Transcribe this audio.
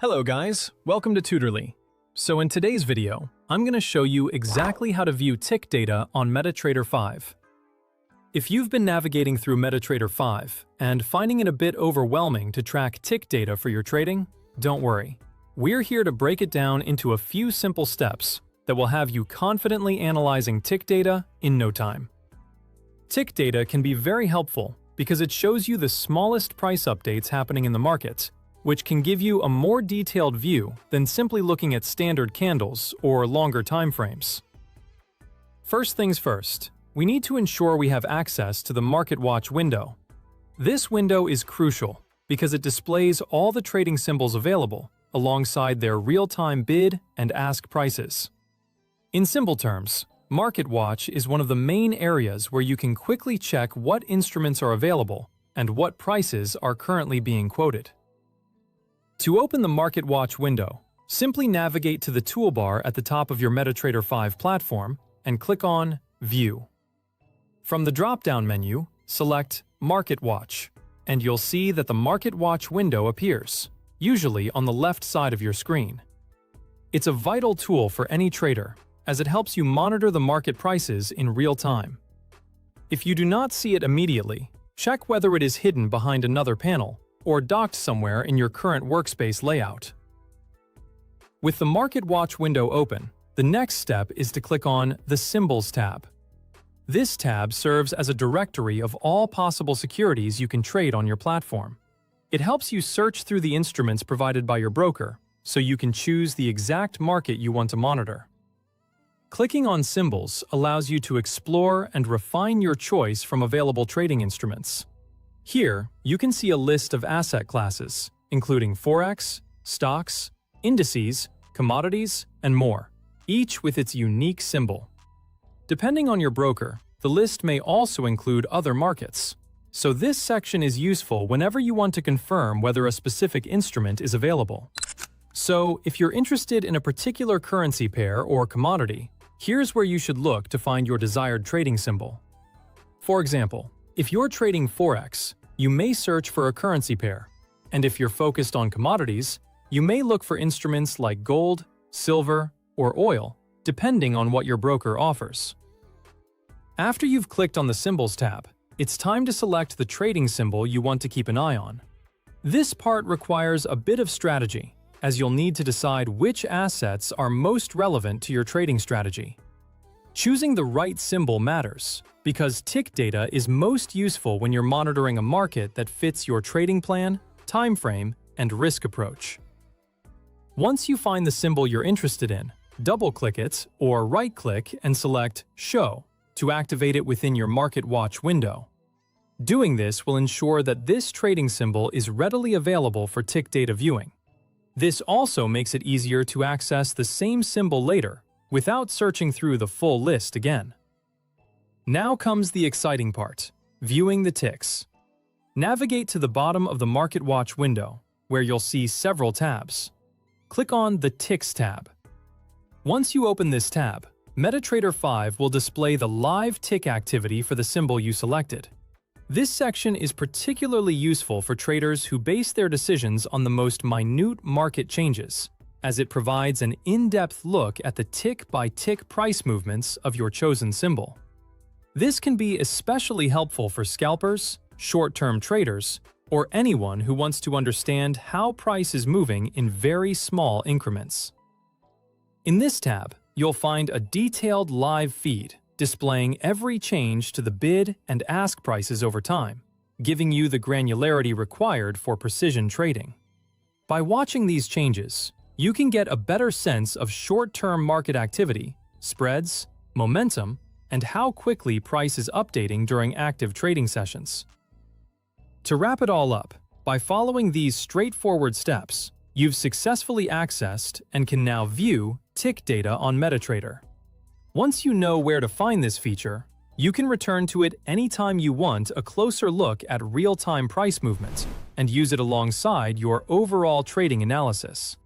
Hello guys, welcome to Tutorly. So in today's video, I'm going to show you exactly how to view tick data on MetaTrader 5. If you've been navigating through MetaTrader 5 and finding it a bit overwhelming to track tick data for your trading, don't worry. We're here to break it down into a few simple steps that will have you confidently analyzing tick data in no time. Tick data can be very helpful because it shows you the smallest price updates happening in the market, which can give you a more detailed view than simply looking at standard candles or longer time frames. First things first, we need to ensure we have access to the Market Watch window. This window is crucial because it displays all the trading symbols available alongside their real-time bid and ask prices. In simple terms, Market Watch is one of the main areas where you can quickly check what instruments are available and what prices are currently being quoted. To open the Market Watch window, simply navigate to the toolbar at the top of your MetaTrader 5 platform and click on View. From the drop-down menu, select Market Watch, and you'll see that the Market Watch window appears, usually on the left side of your screen. It's a vital tool for any trader, as it helps you monitor the market prices in real time. If you do not see it immediately, check whether it is hidden behind another panel or docked somewhere in your current workspace layout. With the Market Watch window open, the next step is to click on the Symbols tab. This tab serves as a directory of all possible securities you can trade on your platform. It helps you search through the instruments provided by your broker, so you can choose the exact market you want to monitor. Clicking on Symbols allows you to explore and refine your choice from available trading instruments. Here, you can see a list of asset classes, including Forex, stocks, indices, commodities, and more, each with its unique symbol. Depending on your broker, the list may also include other markets, so this section is useful whenever you want to confirm whether a specific instrument is available. So, if you're interested in a particular currency pair or commodity, here's where you should look to find your desired trading symbol. For example, if you're trading Forex, you may search for a currency pair, and if you're focused on commodities, you may look for instruments like gold, silver, or oil, depending on what your broker offers. After you've clicked on the Symbols tab, it's time to select the trading symbol you want to keep an eye on. This part requires a bit of strategy, as you'll need to decide which assets are most relevant to your trading strategy. Choosing the right symbol matters, because tick data is most useful when you're monitoring a market that fits your trading plan, time frame, and risk approach. Once you find the symbol you're interested in, double-click it or right-click and select Show to activate it within your Market Watch window. Doing this will ensure that this trading symbol is readily available for tick data viewing. This also makes it easier to access the same symbol later, without searching through the full list again. Now comes the exciting part, viewing the ticks. Navigate to the bottom of the Market Watch window, where you'll see several tabs. Click on the Ticks tab. Once you open this tab, MetaTrader 5 will display the live tick activity for the symbol you selected. This section is particularly useful for traders who base their decisions on the most minute market changes, as it provides an in-depth look at the tick-by-tick price movements of your chosen symbol. This can be especially helpful for scalpers, short-term traders, or anyone who wants to understand how price is moving in very small increments. In this tab, you'll find a detailed live feed displaying every change to the bid and ask prices over time, giving you the granularity required for precision trading. By watching these changes, you can get a better sense of short-term market activity, spreads, momentum, and how quickly price is updating during active trading sessions. To wrap it all up, by following these straightforward steps, you've successfully accessed and can now view tick data on MetaTrader. Once you know where to find this feature, you can return to it anytime you want a closer look at real-time price movement and use it alongside your overall trading analysis.